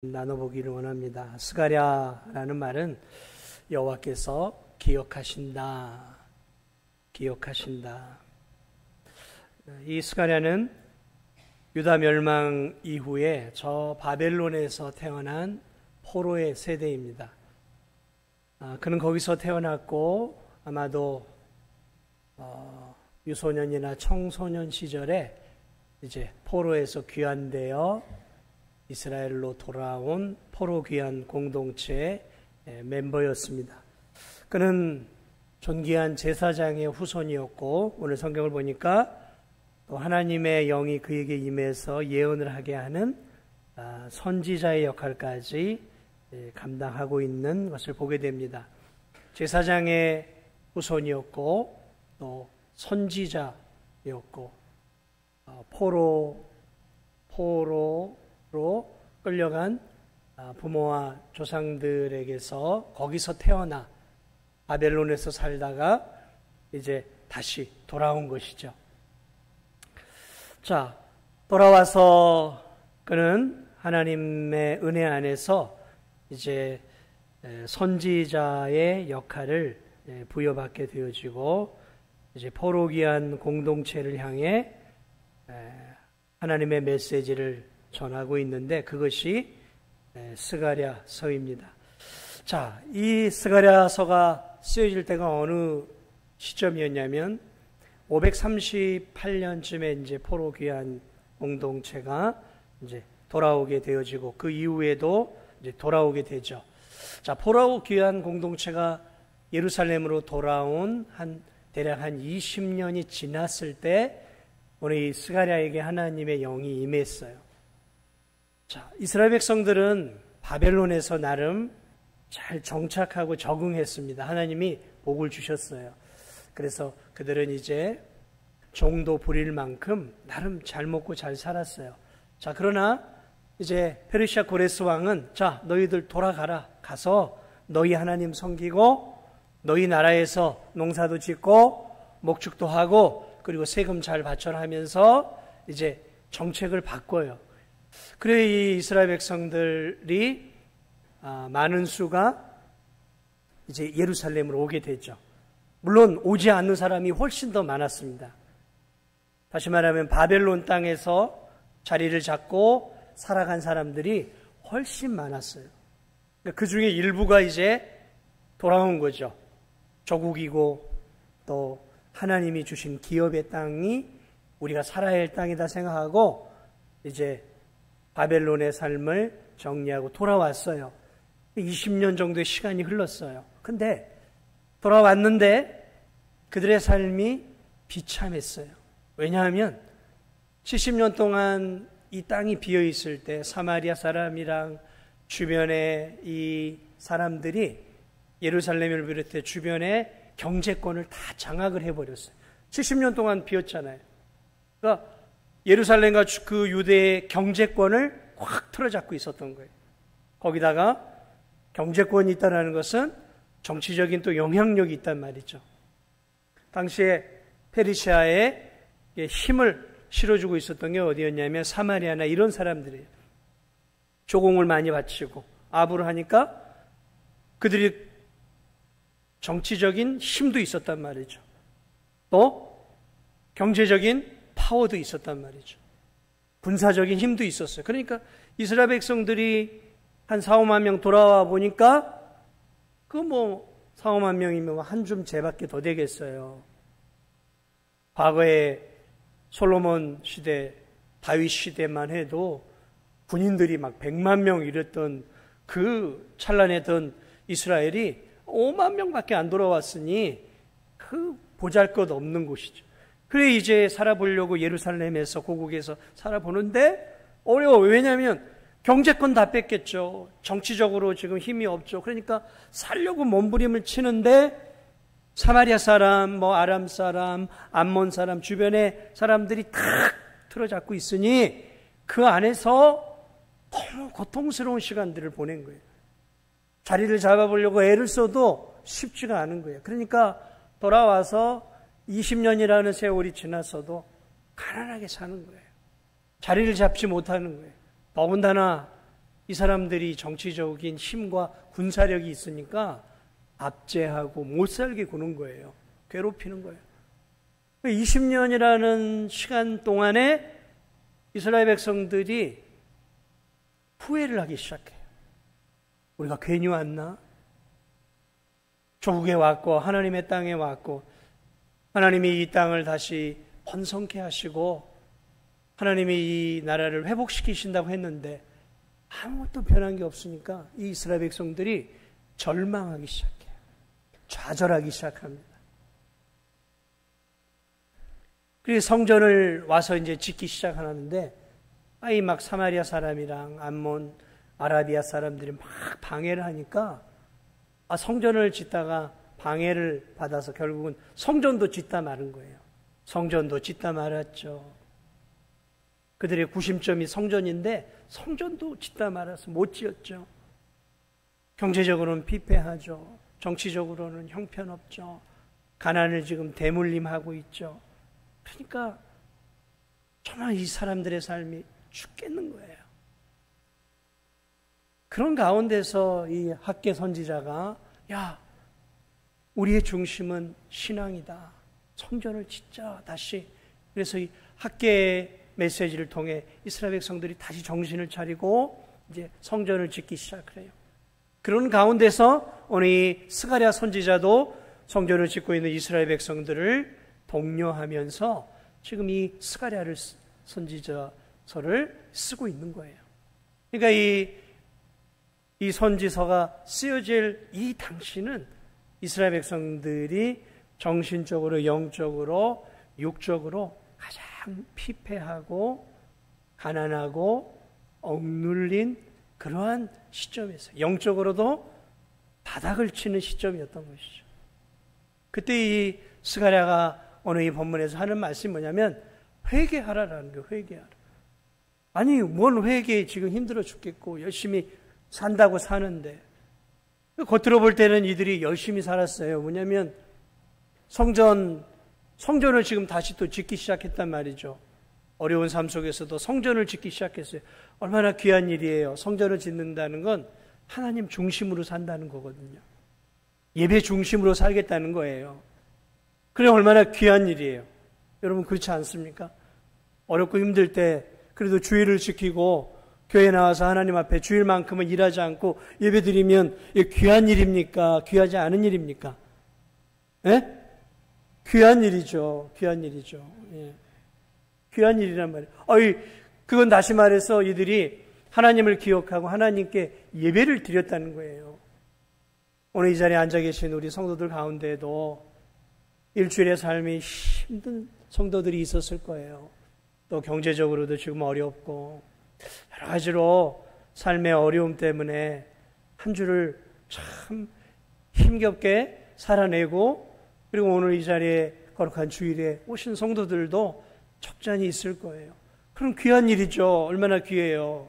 나눠보기를 원합니다. 스가랴라는 말은 여호와께서 기억하신다. 이 스가랴는 유다 멸망 이후에 저 바벨론에서 태어난 포로의 세대입니다. 그는 거기서 태어났고 아마도 유소년이나 청소년 시절에 이제 포로에서 귀환되어 이스라엘로 돌아온 포로 귀환 공동체의 멤버였습니다. 그는 존귀한 제사장의 후손이었고 오늘 성경을 보니까 또 하나님의 영이 그에게 임해서 예언을 하게 하는 선지자의 역할까지 감당하고 있는 것을 보게 됩니다. 제사장의 후손이었고 또 선지자였고 포로로 끌려간 부모와 조상들에게서 거기서 태어나 바벨론에서 살다가 이제 다시 돌아온 것이죠. 자, 돌아와서 그는 하나님의 은혜 안에서 이제 선지자의 역할을 부여받게 되어지고 이제 포로 귀환 공동체를 향해 하나님의 메시지를 전하고 있는데 그것이 스가랴서입니다. 자, 이 스가랴서가 쓰여질 때가 어느 시점이었냐면 538년쯤에 이제 포로 귀환 공동체가 이제 돌아오게 되어지고 그 이후에도 이제 돌아오게 되죠. 자, 포로 귀환 공동체가 예루살렘으로 돌아온 대략 한 20년이 지났을 때 오늘 이 스가랴에게 하나님의 영이 임했어요. 자, 이스라엘 백성들은 바벨론에서 나름 잘 정착하고 적응했습니다. 하나님이 복을 주셨어요. 그래서 그들은 이제 종도 부릴 만큼 나름 잘 먹고 잘 살았어요. 자, 그러나 이제 페르시아 고레스 왕은 자, 너희들 돌아가라. 가서 너희 하나님 섬기고 너희 나라에서 농사도 짓고 목축도 하고 그리고 세금 잘 바쳐라 하면서 이제 정책을 바꿔요. 그래 이 이스라엘 백성들이 많은 수가 이제 예루살렘으로 오게 되죠. 물론 오지 않는 사람이 훨씬 더 많았습니다. 다시 말하면 바벨론 땅에서 자리를 잡고 살아간 사람들이 훨씬 많았어요. 그 중에 일부가 이제 돌아온 거죠. 조국이고 또 하나님이 주신 기업의 땅이 우리가 살아야 할 땅이다 생각하고 이제 바벨론의 삶을 정리하고 돌아왔어요. 20년 정도의 시간이 흘렀어요. 근데 돌아왔는데 그들의 삶이 비참했어요. 왜냐하면 70년 동안 이 땅이 비어 있을 때 사마리아 사람이랑 주변의 이 사람들이 예루살렘을 비롯해 주변의 경제권을 다 장악을 해버렸어요. 70년 동안 비었잖아요. 그러니까 예루살렘과 그 유대의 경제권을 확 틀어잡고 있었던 거예요. 거기다가 경제권이 있다는 것은 정치적인 또 영향력이 있단 말이죠. 당시에 페르시아에 힘을 실어주고 있었던 게 어디였냐면 사마리아나 이런 사람들이에요. 조공을 많이 바치고 아부를 하니까 그들이 정치적인 힘도 있었단 말이죠. 또 경제적인 파워도 있었단 말이죠. 군사적인 힘도 있었어요. 그러니까 이스라엘 백성들이 한 4, 5만 명 돌아와 보니까 4, 5만 명이면 한 줌 재밖에 더 되겠어요. 과거에 솔로몬 시대, 다윗 시대만 해도 군인들이 막 100만 명 이랬던 그 찬란했던 이스라엘이 5만 명밖에 안 돌아왔으니 그 보잘것없는 곳이죠. 그래 이제 살아보려고 예루살렘에서 고국에서 살아보는데 어려워. 왜냐하면 경제권 다 뺐겠죠. 정치적으로 지금 힘이 없죠. 그러니까 살려고 몸부림을 치는데 사마리아 사람, 아람 사람, 암몬 사람, 주변의 사람들이 탁 틀어잡고 있으니 그 안에서 너무 고통스러운 시간들을 보낸 거예요. 자리를 잡아보려고 애를 써도 쉽지가 않은 거예요. 그러니까 돌아와서 20년이라는 세월이 지났어도 가난하게 사는 거예요. 자리를 잡지 못하는 거예요. 더군다나 이 사람들이 정치적인 힘과 군사력이 있으니까 압제하고 못 살게 구는 거예요. 괴롭히는 거예요. 20년이라는 시간 동안에 이스라엘 백성들이 후회를 하기 시작해요. 우리가 괜히 왔나? 조국에 왔고 하나님의 땅에 왔고 하나님이 이 땅을 다시 번성케 하시고 하나님이 이 나라를 회복시키신다고 했는데 아무것도 변한 게 없으니까 이 이스라엘 백성들이 절망하기 시작해요. 좌절하기 시작합니다. 그리고 성전을 와서 이제 짓기 시작하는데 이 막 사마리아 사람이랑 암몬, 아라비아 사람들이 막 방해를 하니까 성전을 짓다가 방해를 받아서 결국은 성전도 짓다 마른 거예요. 성전도 짓다 말았죠. 그들의 구심점이 성전인데 성전도 짓다 말아서 못 지었죠. 경제적으로는 피폐하죠. 정치적으로는 형편없죠. 가난을 지금 대물림하고 있죠. 그러니까 정말 이 사람들의 삶이 죽겠는 거예요. 그런 가운데서 이 학개 선지자가 우리의 중심은 신앙이다. 성전을 짓자 다시. 그래서 이 학개의 메시지를 통해 이스라엘 백성들이 다시 정신을 차리고 이제 성전을 짓기 시작을 해요. 그런 가운데서 오늘 이 스가랴 선지자도 성전을 짓고 있는 이스라엘 백성들을 독려하면서 지금 이 스가랴를 선지자서를 쓰고 있는 거예요. 그러니까 이 선지서가 쓰여질 이 당시는 이스라엘 백성들이 정신적으로, 영적으로, 육적으로 가장 피폐하고 가난하고 억눌린 그러한 시점에서 영적으로도 바닥을 치는 시점이었던 것이죠. 그때 이 스가랴가 오늘 이 본문에서 하는 말씀이 뭐냐면 회개하라라는 거예요. 회개하라. 아니 뭔 회개에 지금 힘들어 죽겠고 열심히 산다고 사는데 겉으로 볼 때는 이들이 열심히 살았어요. 뭐냐면 성전을 지금 다시 또 짓기 시작했단 말이죠. 어려운 삶 속에서도 성전을 짓기 시작했어요. 얼마나 귀한 일이에요. 성전을 짓는다는 건 하나님 중심으로 산다는 거거든요. 예배 중심으로 살겠다는 거예요. 그래 얼마나 귀한 일이에요. 여러분 그렇지 않습니까? 어렵고 힘들 때 그래도 주일을 지키고 교회 나와서 하나님 앞에 주일만큼은 일하지 않고 예배 드리면 이게 귀한 일입니까? 귀하지 않은 일입니까? 예? 귀한 일이죠. 귀한 일이죠. 예. 귀한 일이란 말이에요. 그건 다시 말해서 이들이 하나님을 기억하고 하나님께 예배를 드렸다는 거예요. 오늘 이 자리에 앉아 계신 우리 성도들 가운데에도 일주일의 삶이 힘든 성도들이 있었을 거예요. 또 경제적으로도 지금 어렵고 여러 가지로 삶의 어려움 때문에 한 주를 참 힘겹게 살아내고 그리고 오늘 이 자리에 거룩한 주일에 오신 성도들도 적잖이 있을 거예요. 그럼 귀한 일이죠. 얼마나 귀해요.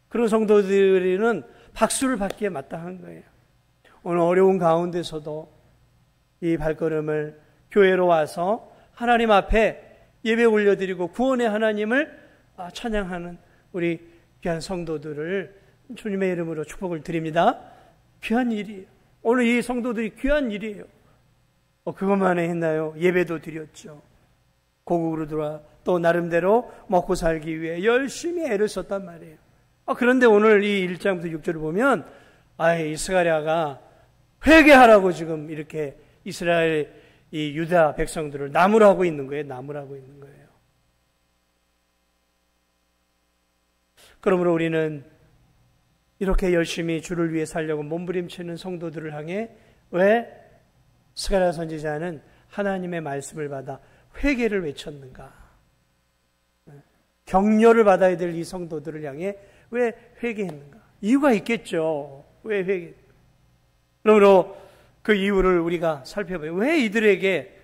그런 성도들은 박수를 받기에 마땅한 거예요. 오늘 어려운 가운데서도 이 발걸음을 교회로 와서 하나님 앞에 예배 올려드리고 구원의 하나님을 찬양하는 우리 귀한 성도들을 주님의 이름으로 축복을 드립니다. 귀한 일이에요. 오늘 이 성도들이 귀한 일이에요. 그것만 했나요? 예배도 드렸죠. 고국으로 들어와 또 나름대로 먹고 살기 위해 열심히 애를 썼단 말이에요. 그런데 오늘 이 1장부터 6절을 보면 이 스가랴가 회개하라고 지금 이렇게 이스라엘 이 유다 백성들을 나무라고 있는 거예요. 나무라고 있는 거예요. 그러므로 우리는 이렇게 열심히 주를 위해 살려고 몸부림치는 성도들을 향해 왜 스가랴 선지자는 하나님의 말씀을 받아 회개를 외쳤는가? 격려를 받아야 될 이 성도들을 향해 왜 회개했는가? 이유가 있겠죠. 왜 회개? 그러므로 그 이유를 우리가 살펴봐요. 왜 이들에게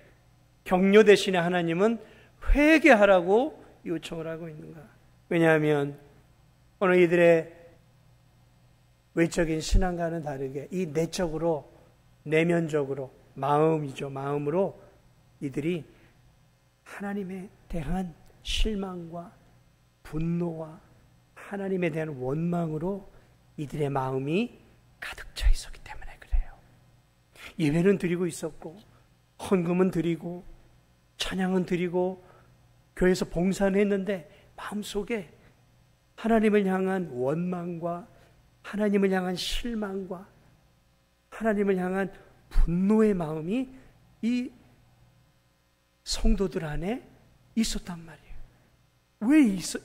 격려 대신에 하나님은 회개하라고 요청을 하고 있는가? 왜냐하면 오늘 이들의 외적인 신앙과는 다르게 이 내적으로 내면적으로 마음이죠. 마음으로 이들이 하나님에 대한 실망과 분노와 하나님에 대한 원망으로 이들의 마음이 가득 차 있었기 때문에 그래요. 예배는 드리고 있었고, 헌금은 드리고, 찬양은 드리고, 교회에서 봉사는 했는데 마음속에 하나님을 향한 원망과 하나님을 향한 실망과 하나님을 향한 분노의 마음이 이 성도들 안에 있었단 말이에요.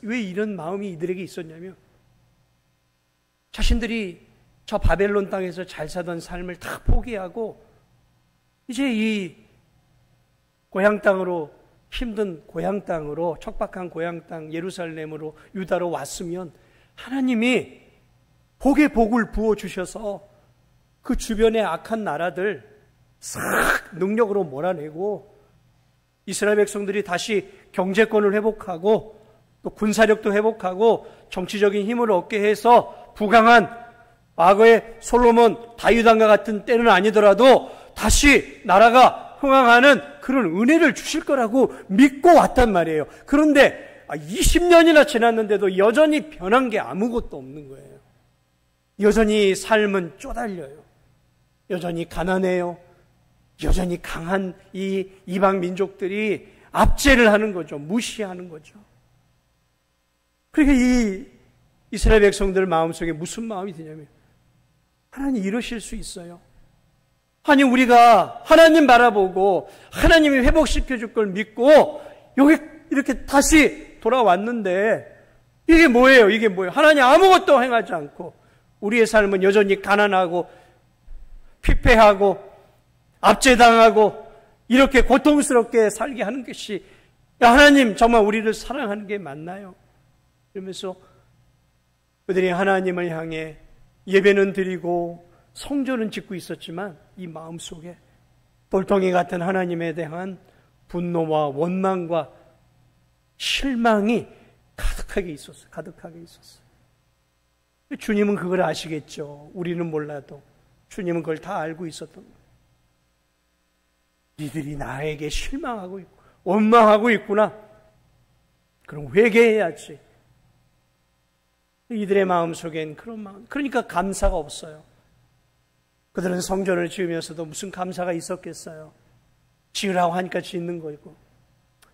왜 이런 마음이 이들에게 있었냐면, 자신들이 저 바벨론 땅에서 잘 사던 삶을 다 포기하고 이제 이 고향 땅으로, 힘든 고향 땅으로, 척박한 고향 땅 예루살렘으로, 유다로 왔으면 하나님이 복에 복을 부어주셔서 그 주변의 악한 나라들 싹 능력으로 몰아내고 이스라엘 백성들이 다시 경제권을 회복하고 또 군사력도 회복하고 정치적인 힘을 얻게 해서 부강한, 과거의 솔로몬, 다윗 왕과 같은 때는 아니더라도 다시 나라가 흥황하는 그런 은혜를 주실 거라고 믿고 왔단 말이에요. 그런데 20년이나 지났는데도 여전히 변한 게 아무것도 없는 거예요. 여전히 삶은 쪼달려요. 여전히 가난해요. 여전히 강한 이 이방 민족들이 압제를 하는 거죠. 무시하는 거죠. 그러니까 이 이스라엘 백성들 마음속에 무슨 마음이 드냐면, 하나님 이러실 수 있어요. 아니, 우리가 하나님 바라보고 하나님이 회복시켜 줄 걸 믿고 여기 이렇게 다시 돌아왔는데 이게 뭐예요? 이게 뭐예요? 하나님 아무것도 행하지 않고 우리의 삶은 여전히 가난하고 피폐하고 압제당하고 이렇게 고통스럽게 살게 하는 것이, 하나님 정말 우리를 사랑하는 게 맞나요? 그러면서 그들이 하나님을 향해 예배는 드리고 성전은 짓고 있었지만 이 마음속에 돌덩이 같은 하나님에 대한 분노와 원망과 실망이 가득하게 있었어요. 가득하게 있었어요. 주님은 그걸 아시겠죠. 우리는 몰라도 주님은 그걸 다 알고 있었던 거예요. 니들이 나에게 실망하고 있고 원망하고 있구나. 그럼 회개해야지. 이들의 마음속엔 그런 마음, 그러니까 감사가 없어요. 그들은 성전을 지으면서도 무슨 감사가 있었겠어요. 지으라고 하니까 짓는 거고,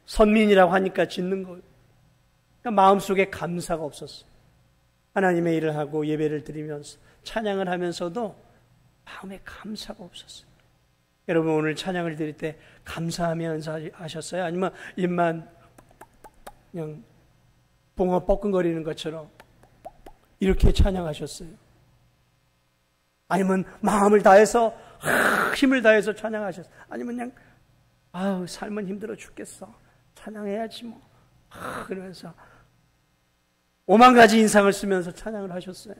선민이라고 하니까 짓는 거고, 그러니까 마음속에 감사가 없었어요. 하나님의 일을 하고 예배를 드리면서 찬양을 하면서도 마음에 감사가 없었어요. 여러분, 오늘 찬양을 드릴 때 감사하면서 하셨어요? 아니면 입만 그냥 붕어 뻐끔거리는 것처럼 이렇게 찬양하셨어요? 아니면 마음을 다해서 힘을 다해서 찬양하셨어요? 아니면 그냥 아우 삶은 힘들어 죽겠어, 찬양해야지 뭐 그러면서 오만 가지 인상을 쓰면서 찬양을 하셨어요?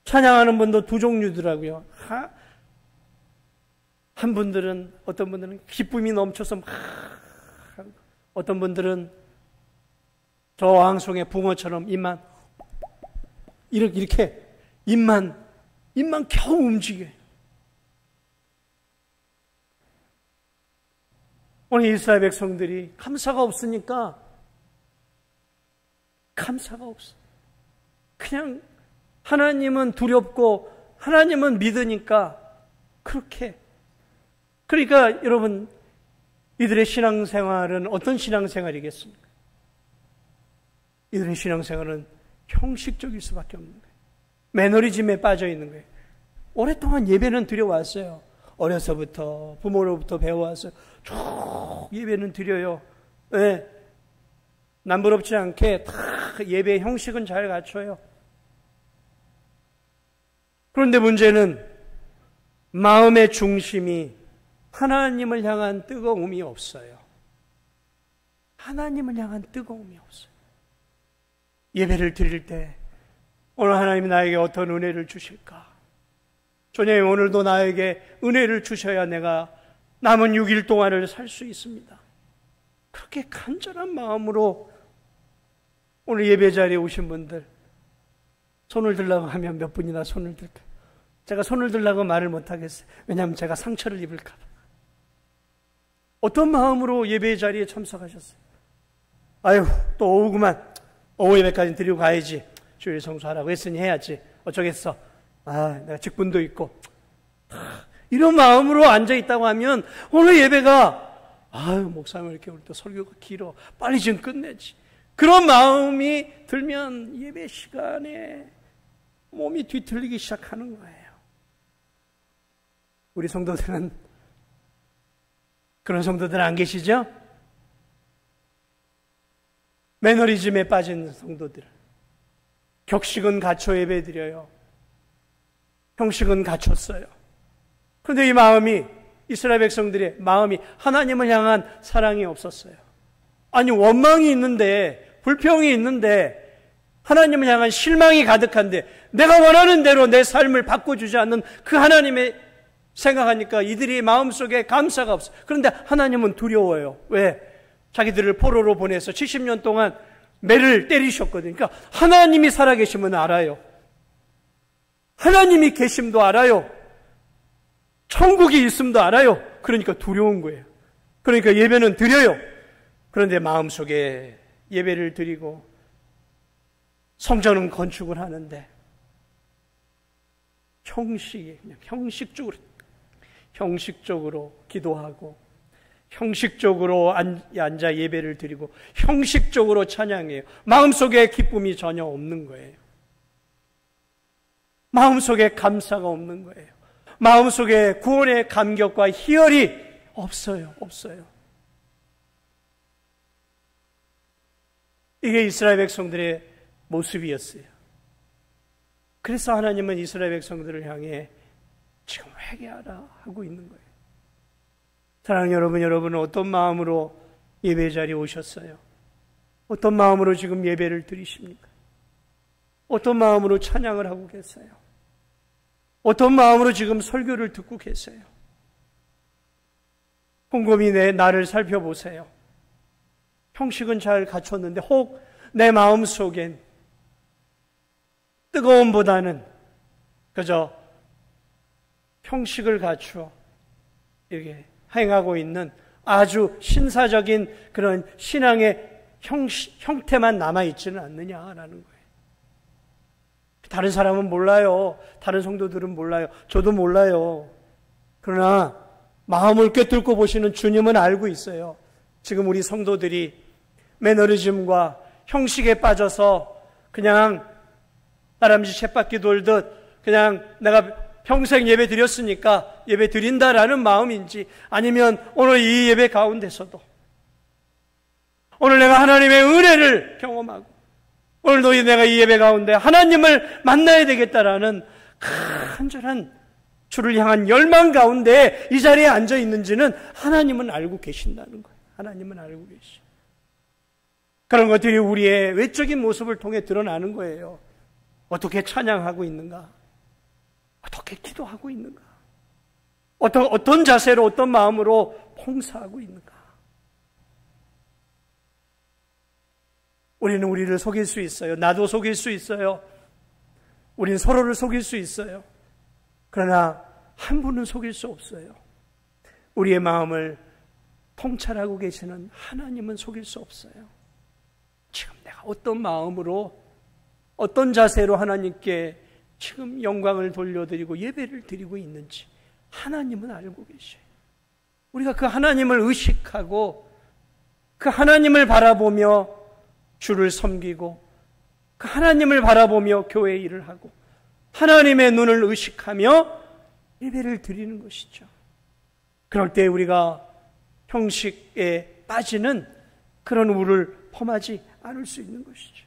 찬양하는 분도 두 종류더라고요. 한 분들은, 어떤 분들은 기쁨이 넘쳐서 막, 어떤 분들은 저 왕송의 붕어처럼 입만 이렇게 입만 겨우 움직여요. 오늘 이스라엘 백성들이 감사가 없으니까 감사가 없어. 그냥 하나님은 두렵고 하나님은 믿으니까 그렇게. 그러니까 여러분, 이들의 신앙생활은 어떤 신앙생활이겠습니까? 이들의 신앙생활은 형식적일 수밖에 없는 거예요. 매너리즘에 빠져 있는 거예요. 오랫동안 예배는 드려왔어요. 어려서부터 부모로부터 배워왔어요. 쭉 예배는 드려요. 네. 남부럽지 않게 다 예배 형식은 잘 갖춰요. 그런데 문제는 마음의 중심이 하나님을 향한 뜨거움이 없어요. 하나님을 향한 뜨거움이 없어요. 예배를 드릴 때 오늘 하나님이 나에게 어떤 은혜를 주실까? 주님, 오늘도 나에게 은혜를 주셔야 내가 남은 6일 동안을 살 수 있습니다. 그렇게 간절한 마음으로 오늘 예배 자리에 오신 분들, 손을 들라고 하면 몇 분이나 손을 들까? 제가 손을 들라고 말을 못하겠어요. 왜냐하면 제가 상처를 입을까 봐. 어떤 마음으로 예배 자리에 참석하셨어요? 아유, 또 오후구만. 오후 예배까지 드리고 가야지. 주일 성수하라고 했으니 해야지. 어쩌겠어. 내가 직분도 있고. 이런 마음으로 앉아있다고 하면 오늘 예배가 목사님 이렇게 우리 또 설교가 길어. 빨리 좀 끝내지. 그런 마음이 들면 예배 시간에 몸이 뒤틀리기 시작하는 거예요. 우리 성도들은 그런 성도들 안 계시죠? 매너리즘에 빠진 성도들. 격식은 갖춰 예배드려요. 형식은 갖췄어요. 그런데 이 마음이, 이스라엘 백성들의 마음이 하나님을 향한 사랑이 없었어요. 아니, 원망이 있는데, 불평이 있는데, 하나님을 향한 실망이 가득한데, 내가 원하는 대로 내 삶을 바꿔주지 않는 그 하나님의 생각하니까 이들이 마음속에 감사가 없어요. 그런데 하나님은 두려워요. 왜? 자기들을 포로로 보내서 70년 동안 매를 때리셨거든요. 그러니까 하나님이 살아계심은 알아요. 하나님이 계심도 알아요. 천국이 있음도 알아요. 그러니까 두려운 거예요. 그러니까 예배는 드려요. 그런데 마음속에 예배를 드리고 성전은 건축을 하는데 그냥 형식적으로 기도하고 형식적으로 앉아 예배를 드리고 형식적으로 찬양해요. 마음속에 기쁨이 전혀 없는 거예요. 마음속에 감사가 없는 거예요. 마음속에 구원의 감격과 희열이 없어요. 이게 이스라엘 백성들의 모습이었어요. 그래서 하나님은 이스라엘 백성들을 향해 지금 회개하라 하고 있는 거예요. 사랑하는 여러분은 어떤 마음으로 예배 자리에 오셨어요? 어떤 마음으로 지금 예배를 드리십니까? 어떤 마음으로 찬양을 하고 계세요? 어떤 마음으로 지금 설교를 듣고 계세요? 곰곰이 나를 살펴보세요. 형식은 잘 갖췄는데 혹 내 마음 속엔 뜨거움보다는 그저 형식을 갖추어 이렇게 행하고 있는 아주 신사적인 그런 신앙의 형태만 남아있지는 않느냐라는 거예요. 다른 사람은 몰라요. 다른 성도들은 몰라요. 저도 몰라요. 그러나 마음을 꿰뚫고 보시는 주님은 알고 있어요. 지금 우리 성도들이 매너리즘과 형식에 빠져서 그냥 다람쥐 쳇바퀴 돌듯 그냥 내가 평생 예배 드렸으니까 예배 드린다라는 마음인지, 아니면 오늘 이 예배 가운데서도 오늘 내가 하나님의 은혜를 경험하고 오늘도 내가 이 예배 가운데 하나님을 만나야 되겠다라는 간절한 주를 향한 열망 가운데 이 자리에 앉아 있는지는 하나님은 알고 계신다는 거예요. 하나님은 알고 계시. 그런 것들이 우리의 외적인 모습을 통해 드러나는 거예요. 어떻게 찬양하고 있는가? 어떻게 기도하고 있는가? 어떤 자세로, 어떤 마음으로 봉사하고 있는가? 우리는 우리를 속일 수 있어요. 나도 속일 수 있어요. 우리는 서로를 속일 수 있어요. 그러나 한 분은 속일 수 없어요. 우리의 마음을 통찰하고 계시는 하나님은 속일 수 없어요. 지금 내가 어떤 마음으로, 어떤 자세로 하나님께 지금 영광을 돌려드리고 예배를 드리고 있는지 하나님은 알고 계셔요. 우리가 그 하나님을 의식하고 그 하나님을 바라보며 주를 섬기고 그 하나님을 바라보며 교회 일을 하고 하나님의 눈을 의식하며 예배를 드리는 것이죠. 그럴 때 우리가 형식에 빠지는 그런 우를 범하지 않을 수 있는 것이죠.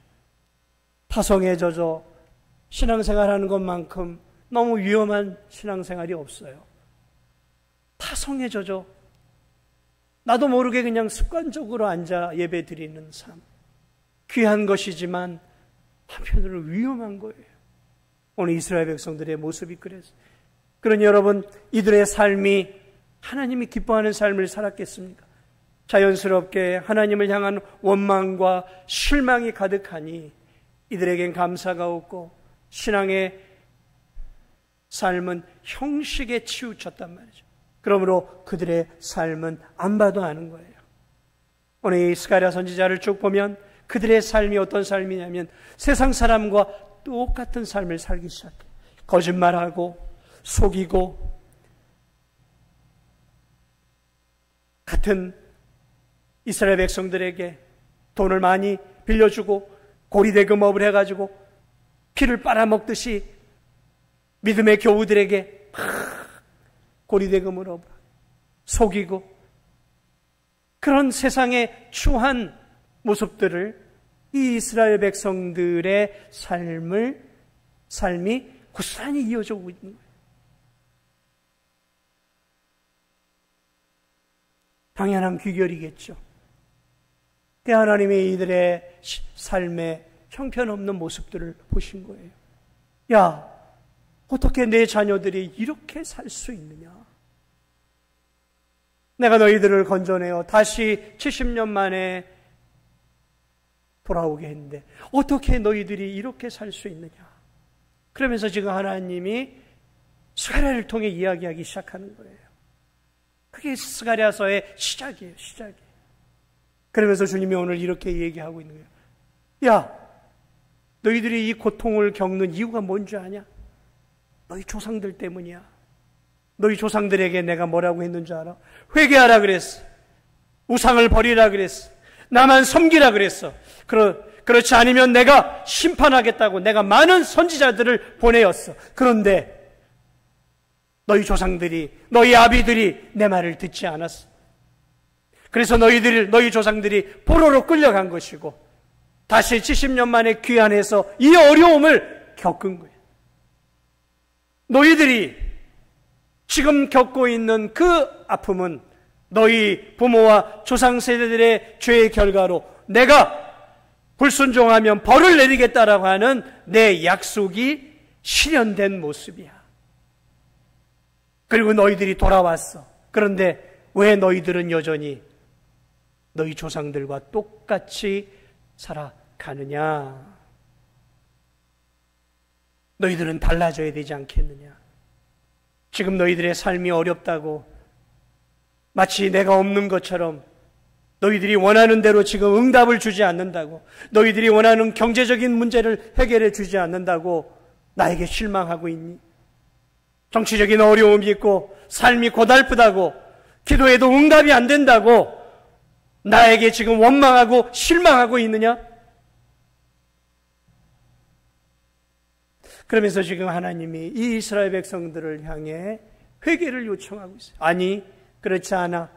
타성에 젖어 신앙생활하는 것만큼 너무 위험한 신앙생활이 없어요. 타성에 젖어 나도 모르게 그냥 습관적으로 앉아 예배 드리는 삶, 귀한 것이지만 한편으로 위험한 거예요. 오늘 이스라엘 백성들의 모습이 그랬어요. 그러니 여러분, 이들의 삶이 하나님이 기뻐하는 삶을 살았겠습니까? 자연스럽게 하나님을 향한 원망과 실망이 가득하니 이들에겐 감사가 없고 신앙의 삶은 형식에 치우쳤단 말이죠. 그러므로 그들의 삶은 안 봐도 아는 거예요. 오늘 이 스가랴 선지자를 쭉 보면 그들의 삶이 어떤 삶이냐면 세상 사람과 똑같은 삶을 살기 시작해. 거짓말하고 속이고 같은 이스라엘 백성들에게 돈을 많이 빌려주고 고리대금업을 해가지고 피를 빨아먹듯이 믿음의 교우들에게 고리대금을 속이고 그런 세상의 추한 모습들을 이 이스라엘 백성들의 삶이 고스란히 이어져 오고 있는 거예요. 당연한 귀결이겠죠. 하나님이 이들의 삶의 형편없는 모습들을 보신 거예요. 야, 어떻게 내 자녀들이 이렇게 살 수 있느냐? 내가 너희들을 건져내어 다시 70년 만에 돌아오게 했는데 어떻게 너희들이 이렇게 살 수 있느냐? 그러면서 지금 하나님이 스가랴를 통해 이야기하기 시작하는 거예요. 그게 스가랴서의 시작이에요. 그러면서 주님이 오늘 이렇게 얘기하고 있는 거예요. 야, 너희들이 이 고통을 겪는 이유가 뭔지 아냐? 너희 조상들 때문이야. 너희 조상들에게 내가 뭐라고 했는 줄 알아? 회개하라 그랬어. 우상을 버리라 그랬어. 나만 섬기라 그랬어. 그렇지 않으면 내가 심판하겠다고 내가 많은 선지자들을 보내었어. 그런데 너희 조상들이, 너희 아비들이 내 말을 듣지 않았어. 그래서 너희 조상들이 포로로 끌려간 것이고 다시 70년 만에 귀환해서 이 어려움을 겪은 거예요. 너희들이 지금 겪고 있는 그 아픔은 너희 부모와 조상 세대들의 죄의 결과로 내가 불순종하면 벌을 내리겠다라고 하는 내 약속이 실현된 모습이야. 그리고 너희들이 돌아왔어. 그런데 왜 너희들은 여전히 너희 조상들과 똑같이 살아가느냐? 너희들은 달라져야 되지 않겠느냐? 지금 너희들의 삶이 어렵다고 마치 내가 없는 것처럼 너희들이 원하는 대로 지금 응답을 주지 않는다고, 너희들이 원하는 경제적인 문제를 해결해 주지 않는다고 나에게 실망하고 있니? 정치적인 어려움이 있고 삶이 고달프다고, 기도해도 응답이 안 된다고 나에게 지금 원망하고 실망하고 있느냐? 그러면서 지금 하나님이 이 이스라엘 백성들을 향해 회개를 요청하고 있어요. 아니, 그렇지 않아.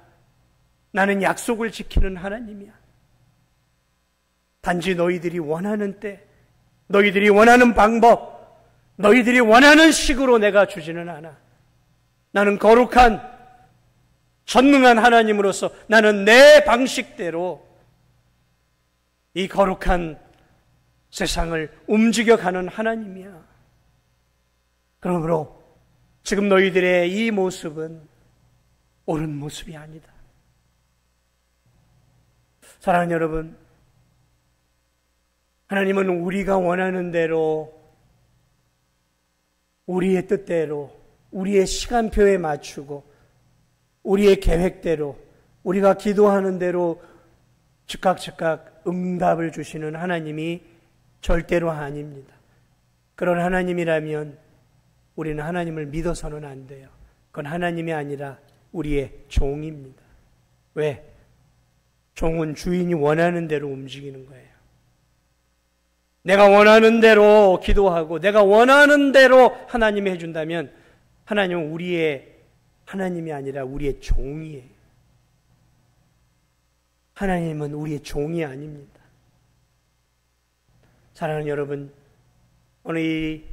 나는 약속을 지키는 하나님이야. 단지 너희들이 원하는 때, 너희들이 원하는 방법, 너희들이 원하는 식으로 내가 주지는 않아. 나는 거룩한, 전능한 하나님으로서 나는 내 방식대로 이 거룩한 세상을 움직여가는 하나님이야. 그러므로 지금 너희들의 이 모습은 옳은 모습이 아니다. 사랑하는 여러분, 하나님은 우리가 원하는 대로, 우리의 뜻대로, 우리의 시간표에 맞추고 우리의 계획대로, 우리가 기도하는 대로 즉각 응답을 주시는 하나님이 절대로 아닙니다. 그런 하나님이라면 우리는 하나님을 믿어서는 안 돼요. 그건 하나님이 아니라 우리의 종입니다. 왜? 종은 주인이 원하는 대로 움직이는 거예요. 내가 원하는 대로 기도하고 내가 원하는 대로 하나님이 해준다면 하나님은 우리의 하나님이 아니라 우리의 종이에요. 하나님은 우리의 종이 아닙니다. 사랑하는 여러분, 오늘 이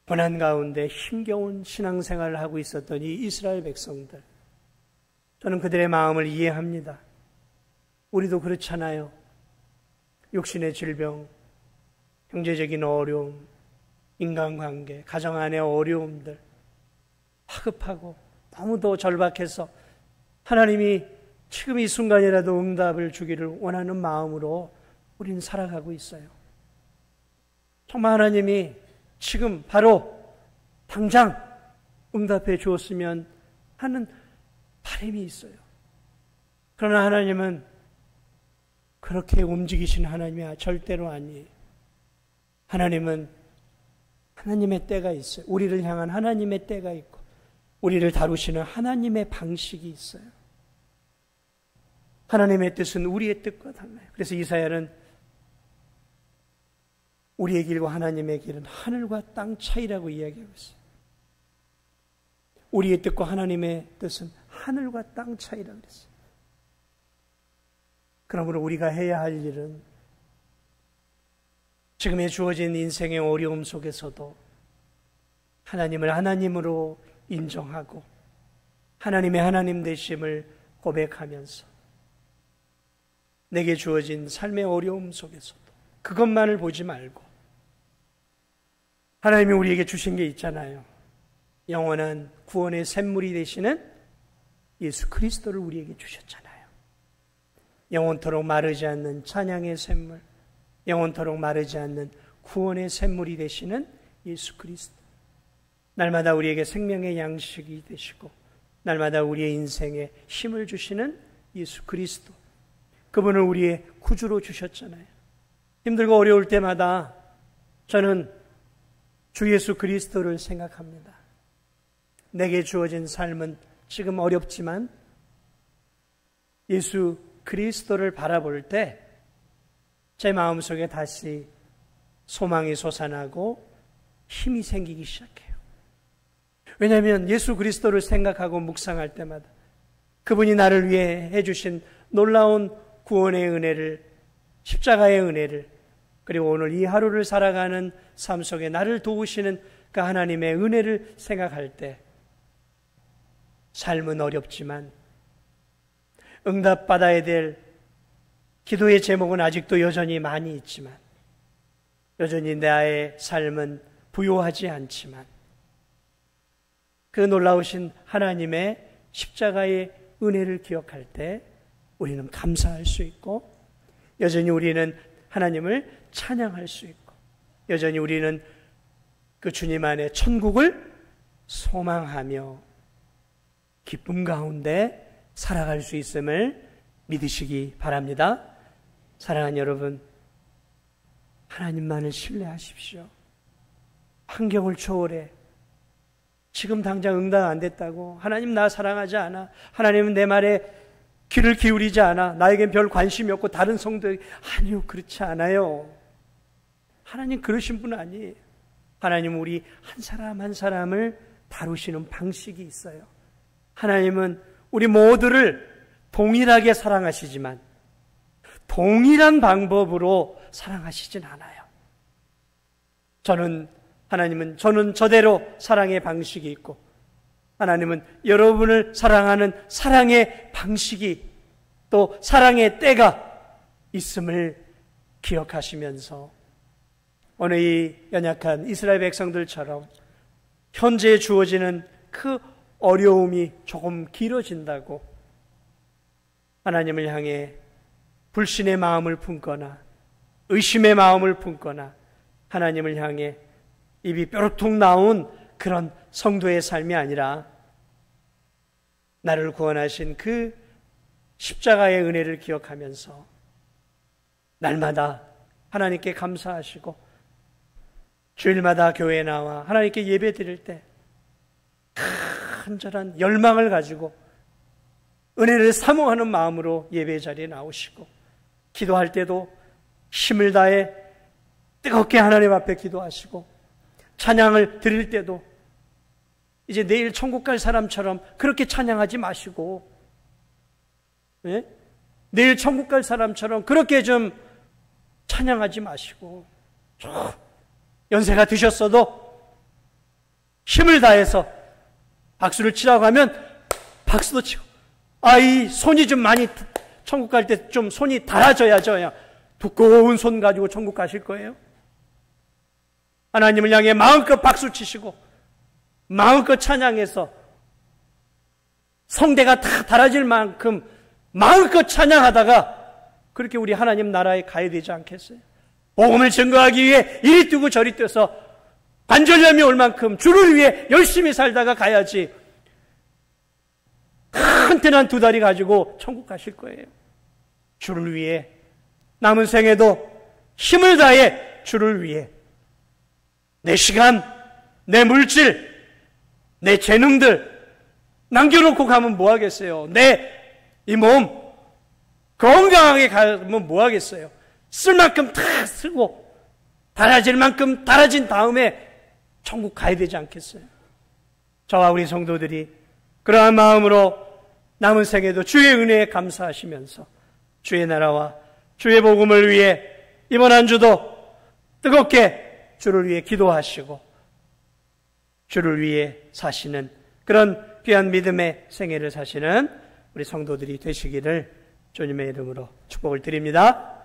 고난 가운데 힘겨운 신앙생활을 하고 있었던 이 이스라엘 백성들, 저는 그들의 마음을 이해합니다. 우리도 그렇잖아요. 육신의 질병, 경제적인 어려움, 인간관계, 가정 안의 어려움들, 화급하고 너무도 절박해서 하나님이 지금 이 순간이라도 응답을 주기를 원하는 마음으로 우리는 살아가고 있어요. 정말 하나님이 지금 바로 당장 응답해 주었으면 하는 바람이 있어요. 그러나 하나님은 그렇게 움직이신 하나님이 절대로 아니에요. 하나님은 하나님의 때가 있어요. 우리를 향한 하나님의 때가 있고 우리를 다루시는 하나님의 방식이 있어요. 하나님의 뜻은 우리의 뜻과 달라요. 그래서 이사야는 우리의 길과 하나님의 길은 하늘과 땅 차이라고 이야기하고 있어요. 우리의 뜻과 하나님의 뜻은 하늘과 땅 차이라고 그랬어요. 그러므로 우리가 해야 할 일은 지금의 주어진 인생의 어려움 속에서도 하나님을 하나님으로 인정하고 하나님의 하나님 되심을 고백하면서 내게 주어진 삶의 어려움 속에서도 그것만을 보지 말고 하나님이 우리에게 주신 게 있잖아요. 영원한 구원의 샘물이 되시는 예수 그리스도를 우리에게 주셨잖아요. 영원토록 마르지 않는 찬양의 샘물, 영원토록 마르지 않는 구원의 샘물이 되시는 예수 그리스도. 날마다 우리에게 생명의 양식이 되시고 날마다 우리의 인생에 힘을 주시는 예수 그리스도. 그분을 우리의 구주로 주셨잖아요. 힘들고 어려울 때마다 저는 주 예수 그리스도를 생각합니다. 내게 주어진 삶은 지금 어렵지만 예수 그리스도를 바라볼 때 제 마음속에 다시 소망이 솟아나고 힘이 생기기 시작해요. 왜냐하면 예수 그리스도를 생각하고 묵상할 때마다 그분이 나를 위해 해주신 놀라운 구원의 은혜를, 십자가의 은혜를, 그리고 오늘 이 하루를 살아가는 삶 속에 나를 도우시는 그 하나님의 은혜를 생각할 때 삶은 어렵지만 응답받아야 될 기도의 제목은 아직도 여전히 많이 있지만 여전히 나의 삶은 부요하지 않지만 그 놀라우신 하나님의 십자가의 은혜를 기억할 때 우리는 감사할 수 있고 여전히 우리는 하나님을 찬양할 수 있고 여전히 우리는 그 주님 안에 천국을 소망하며 기쁨 가운데 살아갈 수 있음을 믿으시기 바랍니다. 사랑하는 여러분, 하나님만을 신뢰하십시오. 환경을 초월해 지금 당장 응답 안 됐다고 하나님 나 사랑하지 않아, 하나님은 내 말에 귀를 기울이지 않아, 나에겐 별 관심이 없고 다른 성도에게, 아니요, 그렇지 않아요. 하나님 그러신 분 아니에요. 하나님은 우리 한 사람 한 사람을 다루시는 방식이 있어요. 하나님은 우리 모두를 동일하게 사랑하시지만 동일한 방법으로 사랑하시진 않아요. 하나님은 저는 저대로 사랑의 방식이 있고 하나님은 여러분을 사랑하는 사랑의 방식이 또 사랑의 때가 있음을 기억하시면서 오늘 이 연약한 이스라엘 백성들처럼 현재 주어지는 그 어려움이 조금 길어진다고 하나님을 향해 불신의 마음을 품거나 의심의 마음을 품거나 하나님을 향해 입이 뾰루통 나온 그런 성도의 삶이 아니라 나를 구원하신 그 십자가의 은혜를 기억하면서 날마다 하나님께 감사하시고 주일마다 교회에 나와 하나님께 예배 드릴 때 간절한 열망을 가지고 은혜를 사모하는 마음으로 예배 자리에 나오시고 기도할 때도 힘을 다해 뜨겁게 하나님 앞에 기도하시고 찬양을 드릴 때도 이제 내일 천국 갈 사람처럼 그렇게 찬양하지 마시고 네? 내일 천국 갈 사람처럼 그렇게 좀 찬양하지 마시고 연세가 드셨어도 힘을 다해서 박수를 치라고 하면 박수도 치고 이 손이 좀 많이 천국 갈 때 좀 손이 달아져야죠. 두꺼운 손 가지고 천국 가실 거예요. 하나님을 향해 마음껏 박수 치시고 마음껏 찬양해서 성대가 다 달아질 만큼 마음껏 찬양하다가 그렇게 우리 하나님 나라에 가야 되지 않겠어요? 복음을 증거하기 위해 이리 뛰고 저리 뛰어서 관절염이 올 만큼 주를 위해 열심히 살다가 가야지 튼튼한 두 다리 가지고 천국 가실 거예요. 주를 위해 남은 생에도 힘을 다해 주를 위해 내 시간, 내 물질, 내 재능들 남겨놓고 가면 뭐 하겠어요? 내 이 몸 건강하게 가면 뭐 하겠어요? 쓸 만큼 다 쓰고 달아질 만큼 달아진 다음에 천국 가야 되지 않겠어요? 저와 우리 성도들이 그러한 마음으로 남은 생에도 주의 은혜에 감사하시면서 주의 나라와 주의 복음을 위해 이번 한 주도 뜨겁게 주를 위해 기도하시고 주를 위해 사시는 그런 귀한 믿음의 생애를 사시는 우리 성도들이 되시기를 주님의 이름으로 축복을 드립니다.